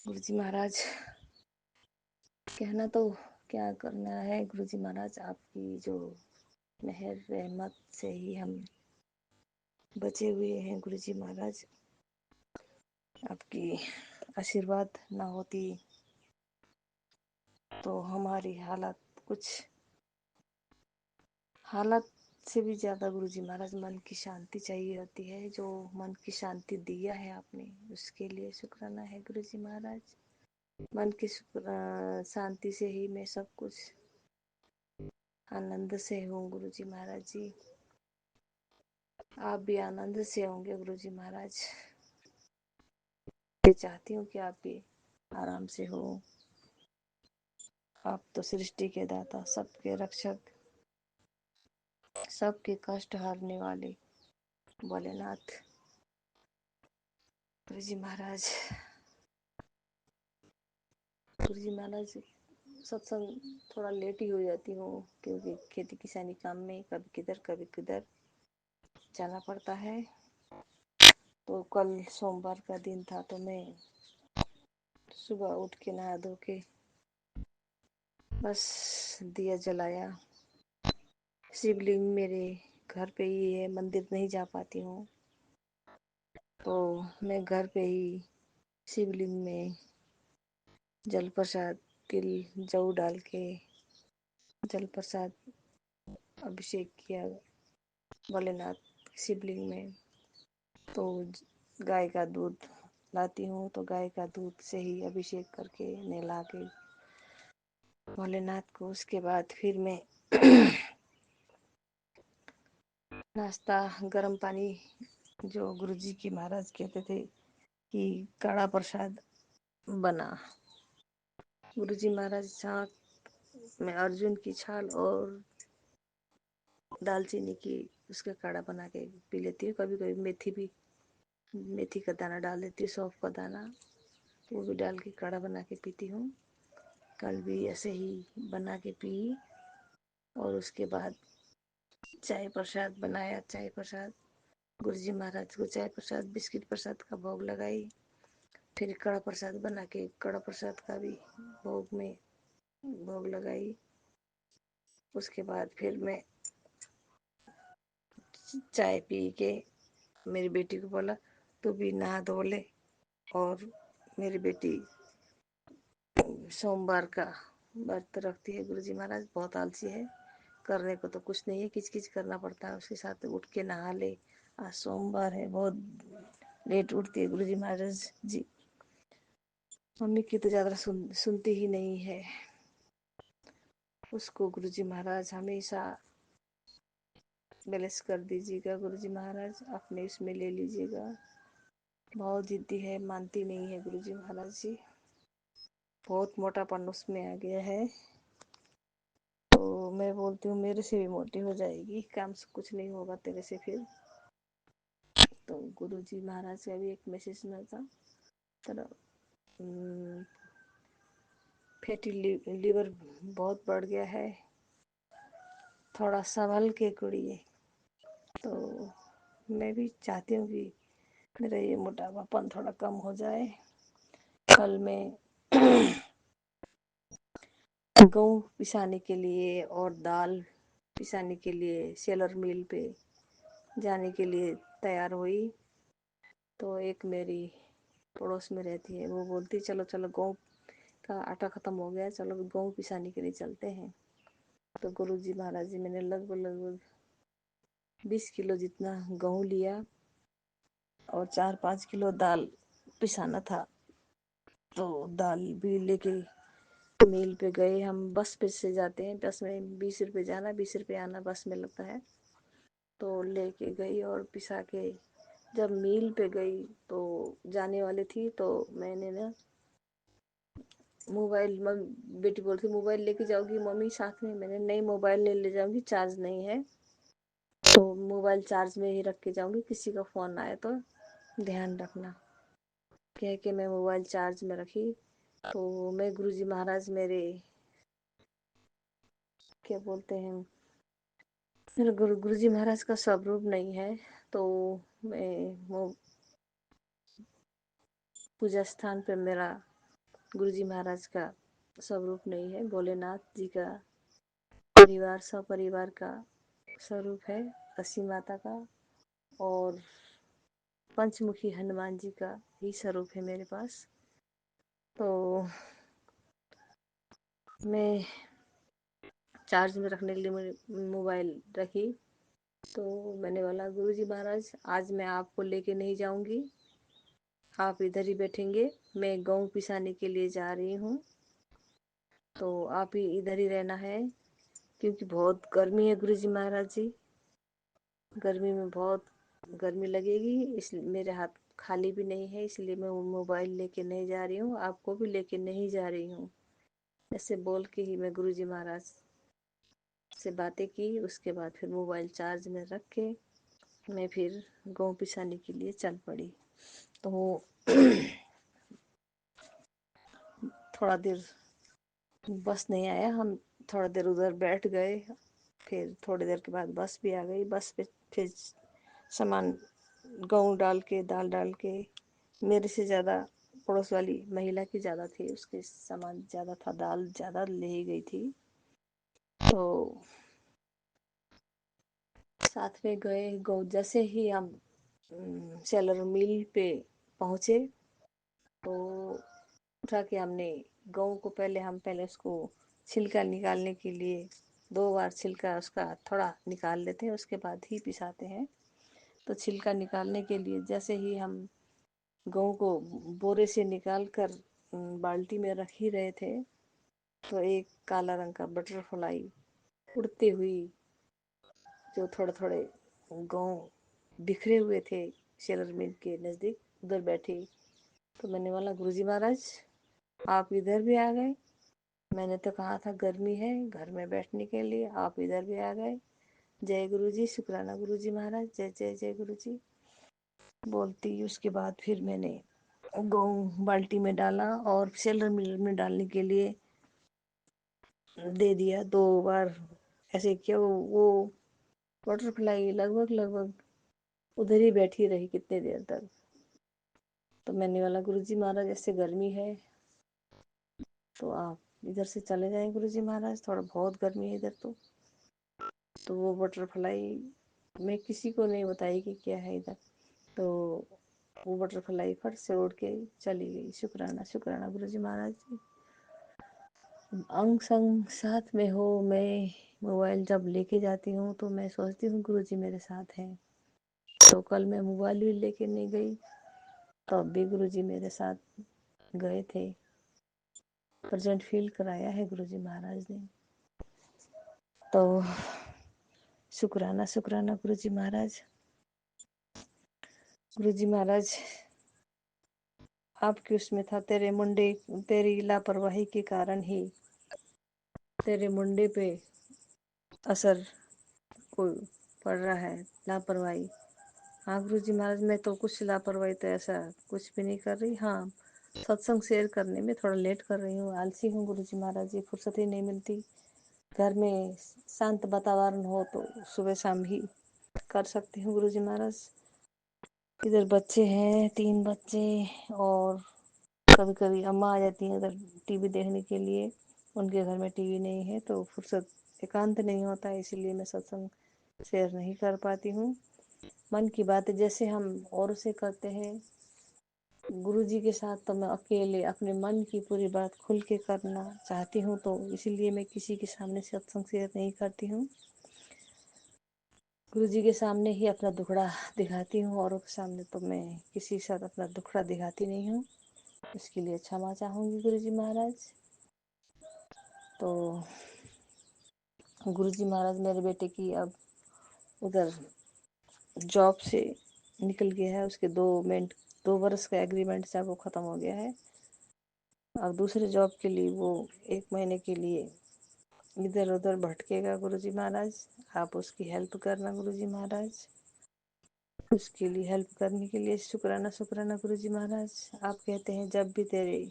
गुरु जी महाराज, कहना तो क्या करना है। गुरु जी महाराज, आपकी जो मेहर रहमत से ही हम बचे हुए हैं। गुरु जी महाराज, आपकी आशीर्वाद ना होती तो हमारी हालत से भी ज़्यादा गुरु जी महाराज मन की शांति चाहिए होती है। जो मन की शांति दिया है आपने, उसके लिए शुक्राना है गुरु जी महाराज। मन की शांति से ही मैं सब कुछ आनंद से हूँ गुरु जी महाराज जी। आप भी आनंद से होंगे गुरु जी महाराज। मैं चाहती हूँ कि आप भी आराम से हो। आप तो सृष्टि के दाता, सबके रक्षक, सबके कष्ट हारने वाले भोलेनाथ गुरु जी महाराज। गुरु जी महाराज, सत्संग थोड़ा लेट ही हो जाती हूँ, क्योंकि खेती किसानी काम में कभी किधर जाना पड़ता है। तो कल सोमवार का दिन था, तो मैं सुबह उठ के नहा धो के बस दिया जलाया। शिवलिंग मेरे घर पे ही है, मंदिर नहीं जा पाती हूँ, तो मैं घर पे ही शिवलिंग में जल प्रसाद, तिल जौ डाल के जल प्रसाद अभिषेक किया भोलेनाथ शिवलिंग में। तो गाय का दूध लाती हूँ, तो गाय का दूध से ही अभिषेक करके नहला के भोलेनाथ को, उसके बाद फिर मैं नाश्ता, गर्म पानी, जो गुरुजी की महाराज कहते थे कि काढ़ा प्रसाद बना। गुरुजी महाराज छाछ में अर्जुन की छाल और दालचीनी की उसका काढ़ा बना के पी लेती हूँ। कभी कभी मेथी का दाना डाल देती हूँ, सौंफ का दाना, वो भी डाल के काढ़ा बना के पीती हूँ। कल भी ऐसे ही बना के पी, और उसके बाद चाय प्रसाद बनाया। चाय प्रसाद गुरुजी महाराज को चाय प्रसाद, बिस्किट प्रसाद का भोग लगाई। फिर कड़ा प्रसाद बना के कड़ा प्रसाद का भी भोग लगाई। उसके बाद फिर मैं चाय पी के मेरी बेटी को बोला तू भी नहा धो ले। और मेरी बेटी सोमवार का व्रत रखती है। गुरुजी महाराज बहुत आलसी है, करने को तो कुछ नहीं है, किच किच करना पड़ता है उसके साथ। उठ के नहा ले, आज सोमवार है, बहुत लेट उठती है गुरुजी महाराज जी। मम्मी की तो ज्यादा सुनती ही नहीं है। उसको गुरुजी महाराज हमेशा बैलेंस कर दीजिएगा। गुरुजी महाराज अपने इसमें ले लीजिएगा। बहुत जिद्दी है, मानती नहीं है गुरुजी महाराज जी। बहुत मोटापन उसमें आ गया है। तो मैं बोलती हूँ मेरे से भी मोटी हो जाएगी, काम से कुछ नहीं होगा तेरे से फिर। तो गुरुजी महाराज का भी एक मैसेज में था, तरह फैटी लीवर बहुत बढ़ गया है, थोड़ा संभल के कुड़िए। तो मैं भी चाहती हूँ कि मेरा ये मोटापापन थोड़ा कम हो जाए। कल मैं गेहूँ पिसाने के लिए और दाल पिसाने के लिए सेलर मिल पे जाने के लिए तैयार हुई। तो एक मेरी पड़ोस में रहती है, वो बोलती चलो चलो गेहूँ का आटा ख़त्म हो गया, चलो गेहूँ पिसाने के लिए चलते हैं। तो गुरुजी महाराज जी मैंने लगभग 20 किलो जितना गेहूँ लिया और 4-5 किलो दाल पिसाना था। तो दाल भी लेके मिल पे गए। हम बस पे से जाते हैं, बस में 20 रुपये जाना 20 रुपये आना बस में लगता है। तो लेके गई और पिसा के जब मिल पे गई तो जाने वाली थी, तो मैंने ना मोबाइल, बेटी बोलती मोबाइल लेके जाओगी मम्मी साथ में? मैंने नहीं, मोबाइल ले जाऊंगी, चार्ज नहीं है, तो मोबाइल चार्ज में ही रख के जाऊंगी, किसी का फ़ोन आए तो ध्यान रखना, कह के मैं मोबाइल चार्ज में रखी। तो मैं गुरुजी महाराज मेरे क्या बोलते हैं, मेरे गुरुजी महाराज का स्वरूप नहीं है। तो मैं वो पूजा स्थान पे मेरा गुरुजी महाराज का स्वरूप नहीं है, भोलेनाथ जी का परिवार सपरिवार का स्वरूप है, अस्सी माता का और पंचमुखी हनुमान जी का ही स्वरूप है मेरे पास। तो मैं चार्ज में रखने के लिए मेरी मोबाइल रखी। तो मैंने बोला गुरुजी महाराज आज मैं आपको लेके नहीं जाऊंगी, आप इधर ही बैठेंगे, मैं गेहूँ पिसाने के लिए जा रही हूँ, तो आप ही इधर ही रहना है, क्योंकि बहुत गर्मी है गुरुजी महाराज जी, गर्मी में बहुत गर्मी लगेगी, इसलिए मेरे हाथ खाली भी नहीं है, इसलिए मैं वो मोबाइल लेके नहीं जा रही हूँ, आपको भी लेके नहीं जा रही हूँ। ऐसे बोल के ही मैं गुरुजी महाराज से बातें की। उसके बाद फिर मोबाइल चार्ज में रख के मैं फिर गेहूँ पिसाने के लिए चल पड़ी। तो थोड़ा देर बस नहीं आया, हम थोड़ा देर उधर बैठ गए, फिर थोड़ी देर के बाद बस भी आ गई। बस पे फिर सामान गेहूँ डाल के दाल डाल के, मेरे से ज़्यादा पड़ोस वाली महिला की ज़्यादा थी, उसके सामान ज़्यादा था, दाल ज़्यादा ले ही गई थी। तो साथ में गए गेहूँ, जैसे ही हम सेलर मिल पे पहुँचे तो उठा के हमने गेहूँ को पहले उसको छिलका निकालने के लिए 2 बार छिलका उसका थोड़ा निकाल लेते हैं, उसके बाद ही पिसाते हैं। तो छिलका निकालने के लिए जैसे ही हम गेहूँ को बोरे से निकाल कर बाल्टी में रख ही रहे थे, तो एक काला रंग का बटरफ्लाई उड़ते हुई, जो थोड़े थोड़े गेहूँ बिखरे हुए थे सेलर मिल के नज़दीक, उधर बैठी। तो मैंने बोला गुरुजी महाराज आप इधर भी आ गए, मैंने तो कहा था गर्मी है घर में बैठने के लिए, आप इधर भी आ गए। जय गुरुजी, शुक्राना गुरुजी महाराज, जय जय जय गुरुजी बोलती। उसके बाद फिर मैंने गेहूँ बाल्टी में डाला और सेलर मिल में डालने के लिए दे दिया। 2 बार ऐसे किया, वो बटरफ्लाई लगभग उधर ही बैठी रही कितने देर तक। तो मैंने बोला गुरुजी महाराज ऐसे गर्मी है तो आप इधर से चले जाएं गुरुजी महाराज, थोड़ा बहुत गर्मी है इधर। तो वो बटरफ्लाई मैं किसी को नहीं बताई कि क्या है इधर। तो वो बटरफ्लाई फट से उड़ के चली गई। शुक्राना शुक्राना गुरुजी महाराज जी। अंग संग साथ में हो। मैं मोबाइल जब लेके जाती हूँ तो मैं सोचती हूँ गुरुजी मेरे साथ हैं। तो कल मैं मोबाइल भी लेके नहीं गई, तब भी गुरुजी मेरे साथ गए थे। प्रेजेंट फील कराया है गुरुजी महाराज ने। तो शुक्राना शुक्राना गुरुजी महाराज। गुरुजी महाराज आपकी उसमें था, तेरे मुंडे, तेरी लापरवाही के कारण ही तेरे मुंडे पे असर को पड़ रहा है, लापरवाही। हाँ गुरुजी महाराज, मैं तो कुछ लापरवाही तो ऐसा कुछ भी नहीं कर रही। हाँ, सत्संग शेयर करने में थोड़ा लेट कर रही हूँ, आलसी हूँ गुरुजी महाराज जी, फुर्सत ही नहीं मिलती। घर में शांत वातावरण हो तो सुबह शाम ही कर सकती हूँ गुरुजी महाराज। इधर बच्चे हैं, 3 बच्चे, और कभी कभी अम्मा आ जाती हैं इधर टीवी देखने के लिए। उनके घर में टीवी नहीं है तो फुर्सत, एकांत नहीं होता है, इसीलिए मैं सत्संग शेयर नहीं कर पाती हूँ। मन की बातें जैसे हम औरों से करते हैं गुरुजी के साथ, तो मैं अकेले अपने मन की पूरी बात खुल के करना चाहती हूँ, तो इसीलिए मैं किसी के सामने सत्संग शेयर नहीं करती हूँ। गुरुजी के सामने ही अपना दुखड़ा दिखाती हूँ, औरों के सामने तो मैं किसी के साथ अपना दुखड़ा दिखाती नहीं हूँ। इसके लिए क्षमा चाहूँगी गुरुजी महाराज। तो गुरुजी महाराज मेरे बेटे की अब उधर जॉब से निकल गया है, उसके 2 वर्ष का एग्रीमेंट था वो ख़त्म हो गया है। अब दूसरे जॉब के लिए वो 1 महीने के लिए इधर उधर भटकेगा गुरुजी महाराज। आप उसकी हेल्प करना गुरुजी महाराज। उसके लिए हेल्प करने के लिए शुक्राना शुक्राना गुरुजी महाराज। आप कहते हैं जब भी तेरे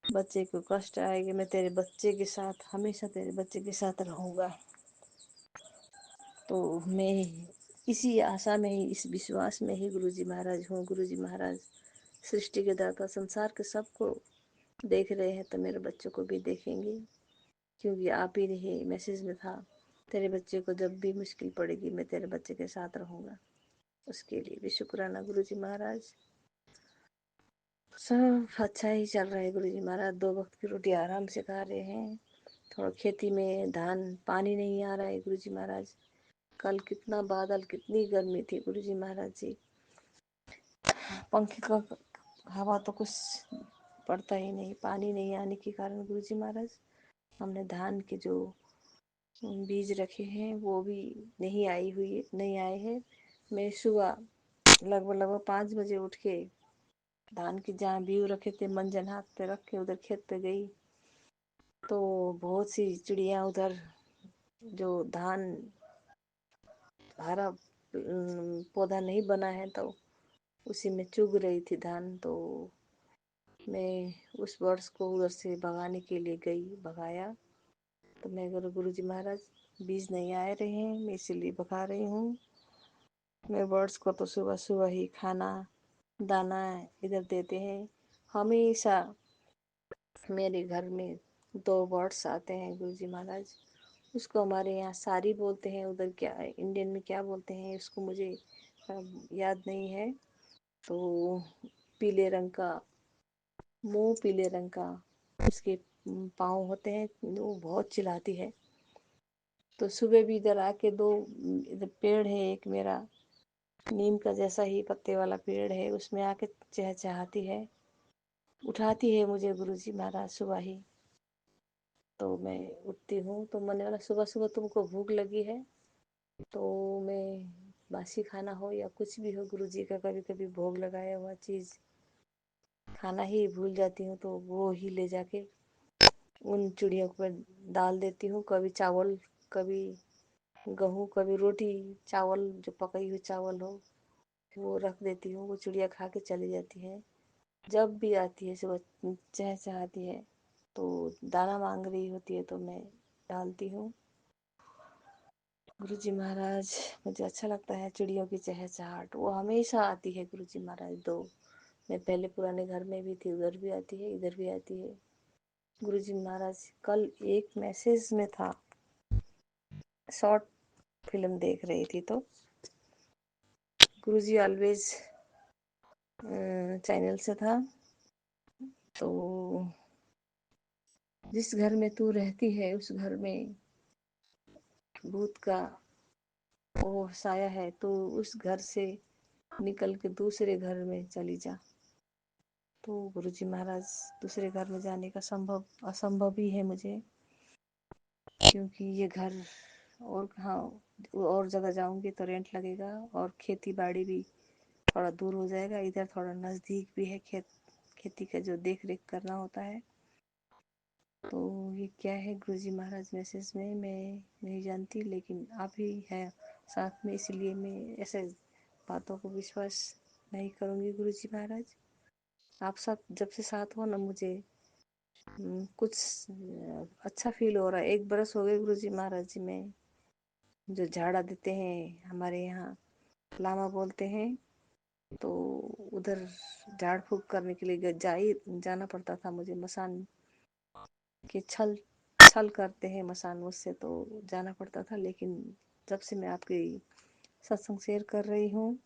बच्चे को कष्ट आएगी मैं तेरे बच्चे के साथ, हमेशा तेरे बच्चे के साथ रहूँगा। तो मैं इसी आशा में ही, इस विश्वास में ही गुरुजी महाराज हूँ। गुरुजी महाराज सृष्टि के दाता, संसार के सबको देख रहे हैं तो मेरे बच्चों को भी देखेंगे, क्योंकि आप ही रहे मैसेज में था, तेरे बच्चे को जब भी मुश्किल पड़ेगी मैं तेरे बच्चे के साथ रहूँगा। उसके लिए भी शुक्राना गुरुजी महाराज। सब अच्छा ही चल रहा है गुरुजी महाराज। 2 वक्त की रोटी आराम से खा रहे हैं। थोड़ा खेती में धान पानी नहीं आ रहा है गुरुजी महाराज। कल कितना बादल, कितनी गर्मी थी गुरुजी महाराज जी। पंखे का हवा तो कुछ पड़ता ही नहीं, पानी नहीं आने के कारण गुरुजी महाराज हमने धान के जो बीज रखे हैं वो भी नहीं आए हैं। मैं सुबह लगभग 5 बजे उठ के धान के जहाँ बीज रखे थे मंजन हाथ पे रख के उधर खेत पे गई, तो बहुत सी चिड़िया उधर जो धान हरा पौधा नहीं बना है तो उसी में चुग रही थी धान। तो मैं उस वर्ड्स को उधर से भगाने के लिए गई, भगाया। तो मैं गुरुजी महाराज बीज नहीं आए रहे हैं, मैं इसीलिए भगा रही हूँ। मैं बर्ड्स को तो सुबह सुबह ही खाना दाना इधर देते हैं। हमेशा मेरे घर में 2 बर्ड्स आते हैं गुरुजी महाराज। उसको हमारे यहाँ सारी बोलते हैं, उधर क्या इंडियन में क्या बोलते हैं उसको मुझे याद नहीं है। तो पीले रंग का मुंह, पीले रंग का उसके पाँव होते हैं, वो बहुत चिल्लाती है। तो सुबह भी इधर आके 2 इधर पेड़ है एक मेरा, नीम का जैसा ही पत्ते वाला पेड़ है, उसमें आके चहचहाती है, उठाती है मुझे गुरुजी महाराज सुबह ही। तो मैं उठती हूँ तो मैंने बोला सुबह सुबह तुमको भूख लगी है, तो मैं बासी खाना हो या कुछ भी हो गुरुजी का कभी कभी भोग लगाया हुआ चीज़ खाना ही भूल जाती हूँ, तो वो ही ले जाके उन चिड़ियों पर डाल देती हूँ। कभी चावल, कभी गेहूँ, कभी रोटी, चावल जो पकाई हुई चावल हो वो रख देती हूँ। वो चिड़िया खा के चली जाती है। जब भी आती है सुबह चहचहाती है, तो दाना मांग रही होती है तो मैं डालती हूँ। गुरुजी महाराज मुझे अच्छा लगता है चिड़ियों की चहचहाट, वो हमेशा आती है गुरुजी महाराज। 2 मैं पहले पुराने घर में भी थी, उधर भी आती है, इधर भी आती है। गुरुजी महाराज कल एक मैसेज में था, शॉर्ट फिल्म देख रही थी तो गुरुजी ऑलवेज चैनल से था। तो जिस घर में तू रहती है उस घर में भूत का वो साया है, तो उस घर से निकल के दूसरे घर में चली जा। तो गुरुजी महाराज दूसरे घर में जाने का असंभव ही है मुझे, क्योंकि ये घर और कहाँ और जगह जाऊंगी तो रेंट लगेगा और खेती बाड़ी भी थोड़ा दूर हो जाएगा, इधर थोड़ा नज़दीक भी है खेती का जो देख रेख करना होता है। तो ये क्या है गुरुजी महाराज मैसेज में मैं नहीं जानती, लेकिन आप ही है साथ में, इसलिए मैं ऐसे बातों को विश्वास नहीं करूँगी। गुरुजी महाराज आप सब जब से साथ हो ना, मुझे कुछ अच्छा फील हो रहा है। 1 बरस हो गए गुरुजी महाराज जी में जो झाड़ा देते हैं, हमारे यहाँ लामा बोलते हैं, तो उधर झाड़ फूक करने के लिए जाना पड़ता था मुझे। मसान के छल करते हैं मसान मुझसे, तो जाना पड़ता था। लेकिन जब से मैं आपकी सत्संग शेयर कर रही हूँ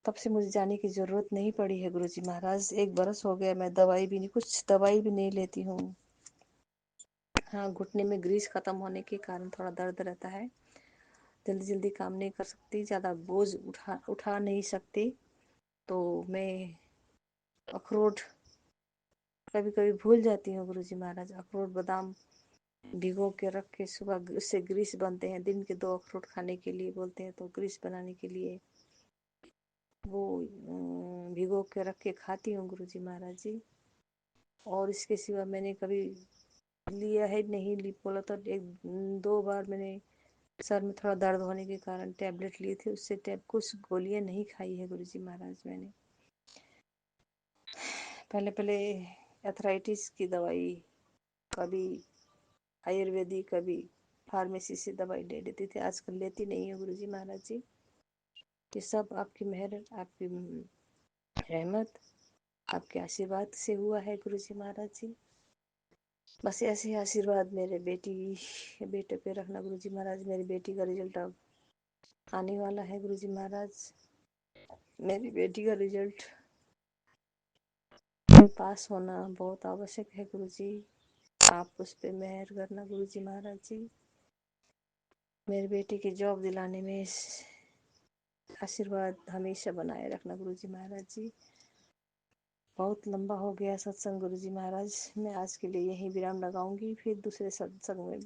तब से मुझे जाने की ज़रूरत नहीं पड़ी है गुरुजी महाराज। 1 बरस हो गया, मैं कुछ दवाई भी नहीं लेती हूँ। हाँ, घुटने में ग्रीस खत्म होने के कारण थोड़ा दर्द रहता है, जल्दी जल्दी काम नहीं कर सकती, ज़्यादा बोझ उठा नहीं सकती। तो मैं अखरोट कभी कभी भूल जाती हूँ गुरुजी महाराज। अखरोट बादाम भिगो के रख के सुबह उससे ग्रीस बनते हैं, दिन के 2 अखरोट खाने के लिए बोलते हैं, तो ग्रीस बनाने के लिए वो भिगो के रख के खाती हूँ गुरुजी महाराज जी। और इसके सिवा मैंने कभी लिया है नहीं, बोला तो 1-2 बार मैंने सर में थोड़ा दर्द होने के कारण टैबलेट लिए थे, उससे कुछ गोलियां नहीं खाई है गुरुजी महाराज मैंने। पहले एथराइटिस की दवाई कभी आयुर्वेदिक कभी फार्मेसी से दवाई ले लेती थी, आजकल लेती नहीं हूँ गुरुजी महाराज जी। ये सब आपकी मेहर, आपकी रहमत, आपके आशीर्वाद से हुआ है गुरुजी महाराज जी। बस ऐसे ही आशीर्वाद मेरे बेटे पे रखना गुरुजी महाराज। मेरी बेटी का रिजल्ट अब आने वाला है गुरुजी महाराज। मेरी बेटी का रिजल्ट में पास होना बहुत आवश्यक है गुरुजी, आप उस पे मेहर करना गुरुजी महाराज जी। मेरे बेटे की जॉब दिलाने में आशीर्वाद हमेशा बनाए रखना गुरुजी महाराज जी। बहुत लंबा हो गया सत्संग गुरुजी महाराज, मैं आज के लिए यहीं विराम लगाऊंगी, फिर दूसरे सत्संग में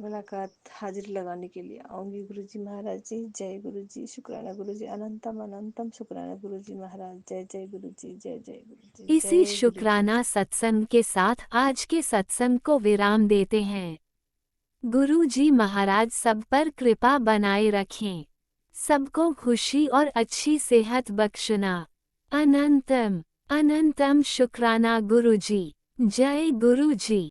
मुलाकात हाजिरी लगाने के लिए आऊंगी गुरुजी महाराज जी। जय गुरुजी, शुक्राना गुरुजी, अनंतम अनंतम शुक्राना गुरुजी महाराज। जय जय गुरुजी, जय जय गुरुजी, इसी जय गुरुजी। शुक्राना सत्संग के साथ आज के सत्संग को विराम देते हैं। गुरु जी महाराज सब पर कृपा बनाए रखें, सबको खुशी और अच्छी सेहत बख्शना। अनंतम अनंतम शुक्राना गुरु जी। जय गुरु जी।